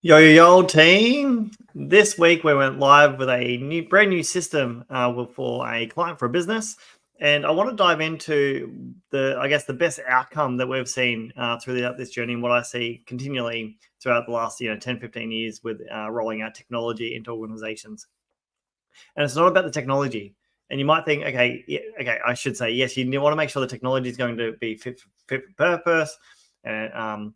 Yo team! This week we went live with a brand new system for a client for a business, and I want to dive into the best outcome that we've seen throughout this journey, and what I see continually throughout the last 10, 15 years with rolling out technology into organizations. And it's not about the technology. And you might think, okay, I should say yes. You want to make sure the technology is going to be fit for purpose, and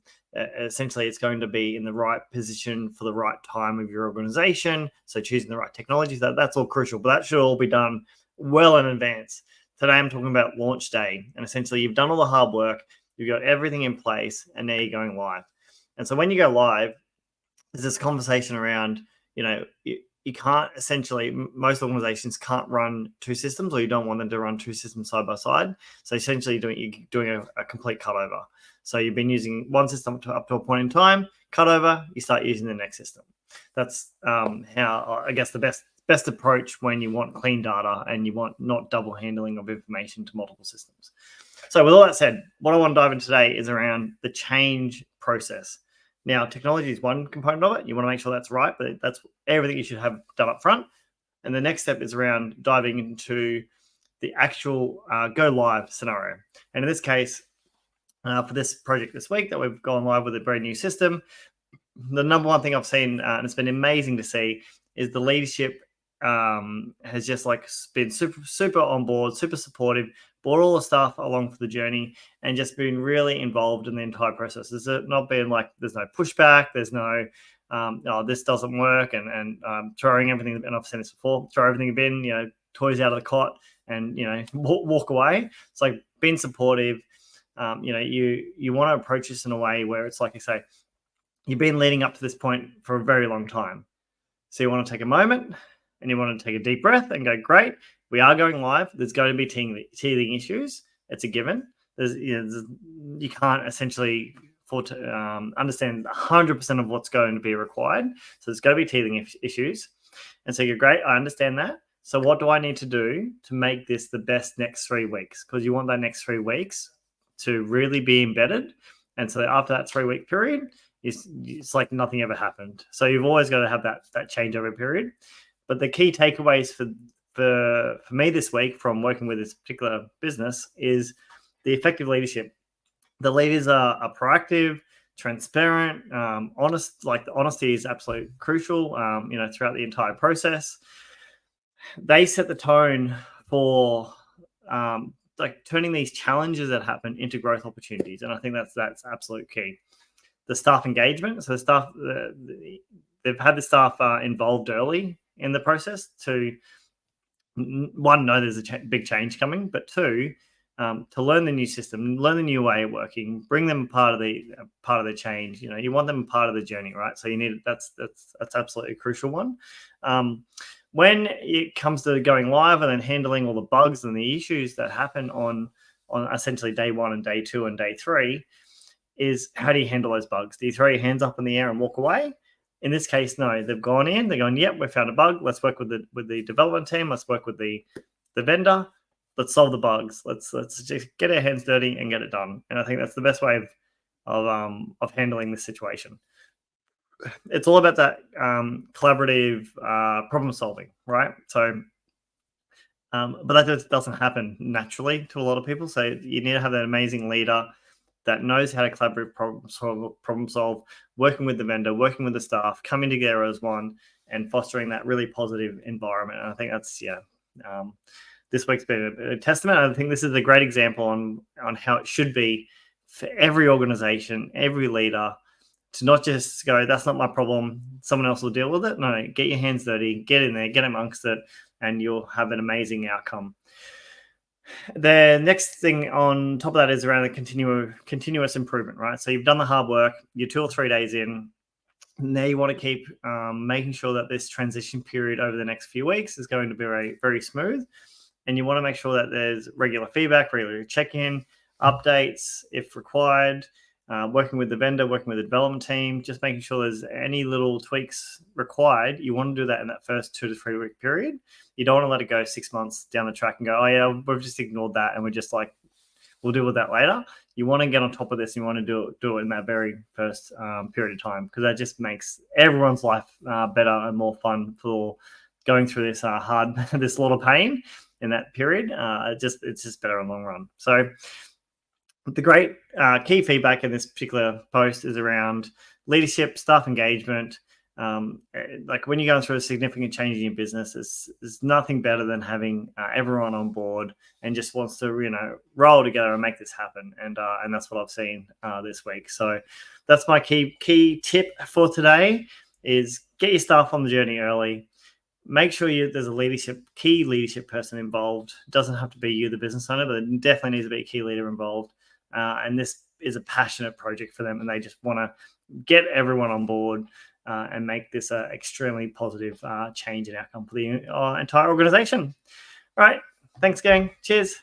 essentially it's going to be in the right position for the right time of your organization. So choosing the right technologies, that's all crucial, but that should all be done well in advance. Today I'm talking about launch day, and essentially you've done all the hard work, you've got everything in place, and now you're going live. And so when you go live, there's this conversation around, you can't essentially, most organizations can't run two systems, or you don't want them to run two systems side by side. So essentially you're doing a complete cutover. So you've been using one system up to a point in time, cutover, you start using the next system. That's how, I guess, the best approach when you want clean data and you want not double handling of information to multiple systems. So with all that said, what I want to dive into today is around the change process. Now, technology is one component of it. You want to make sure that's right, but that's everything you should have done up front. And the next step is around diving into the actual go live scenario. And in this case, for this project this week that we've gone live with a brand new system, the number one thing I've seen, and it's been amazing to see, is the leadership has just been super on board, super supportive, brought all the stuff along for the journey, and just been really involved in the entire process. There's not been there's no pushback, there's no this doesn't work, and throwing everything, and I've seen this before, throw everything in the bin, toys out of the cot, and walk away. It's like being supportive. You want to approach this in a way where it's like I say, you've been leading up to this point for a very long time. So you want to take a moment and you want to take a deep breath and go, great, we are going live. There's going to be teething issues. It's a given. You can't essentially understand 100% of what's going to be required. So there's going to be teething issues. And so you're great. I understand that. So what do I need to do to make this the best next 3 weeks? Because you want that next 3 weeks to really be embedded. And so after that 3-week period, it's like nothing ever happened. So you've always got to have that changeover period. But the key takeaways for me this week from working with this particular business is the effective leadership. The leaders are proactive, transparent, honest. Like, the honesty is absolutely crucial, throughout the entire process. They set the tone for turning these challenges that happen into growth opportunities. And I think that's absolute key. The staff engagement. So the staff, they've had the staff involved early in the process to, one, know there's a big change coming, but two, to learn the new system, learn the new way of working, bring them part of the change. You want them part of the journey, right? So you need that's absolutely a crucial one. When it comes to going live and then handling all the bugs and the issues that happen on essentially day 1 and day 2 and day 3, is how do you handle those bugs? Do you throw your hands up in the air and walk away? In this case, no. They've gone in. They're going, yep, we found a bug. Let's work with the development team. Let's work with the vendor. Let's solve the bugs. Let's just get our hands dirty and get it done. And I think that's the best way of handling this situation. It's all about that collaborative problem solving, right? So, but that doesn't happen naturally to a lot of people. So you need to have that amazing leader that knows how to collaborate, problem solve, working with the vendor, working with the staff, coming together as one, and fostering that really positive environment. And I think that's this week's been a testament. I think this is a great example on how it should be for every organization, every leader, to not just go, that's not my problem, someone else will deal with it. No, get your hands dirty, get in there, get amongst it, and you'll have an amazing outcome. The next thing on top of that is around the continuous improvement, right? So you've done the hard work, you're 2 or 3 days in. Now you want to keep making sure that this transition period over the next few weeks is going to be very, very smooth. And you want to make sure that there's regular feedback, regular check-in, updates if required, working with the vendor, working with the development team, just making sure there's any little tweaks required. You want to do that in that first 2 to 3 week period. You don't want to let it go 6 months down the track and go, oh yeah, we've just ignored that, and we'll we'll deal with that later. You want to get on top of this. You want to do it in that very first period of time, because that just makes everyone's life better and more fun for going through this this lot of pain in that period. It's just better in the long run. So the great key feedback in this particular post is around leadership, staff engagement. Like when you're going through a significant change in your business, there's nothing better than having everyone on board and just wants to roll together and make this happen. And that's what I've seen this week. So that's my key tip for today: is get your staff on the journey early. Make sure there's a key leadership person involved. It doesn't have to be you, the business owner, but it definitely needs to be a key leader involved. And this is a passionate project for them, and they just want to get everyone on board and make this an extremely positive change in outcome for the entire organization. All right. Thanks, gang. Cheers.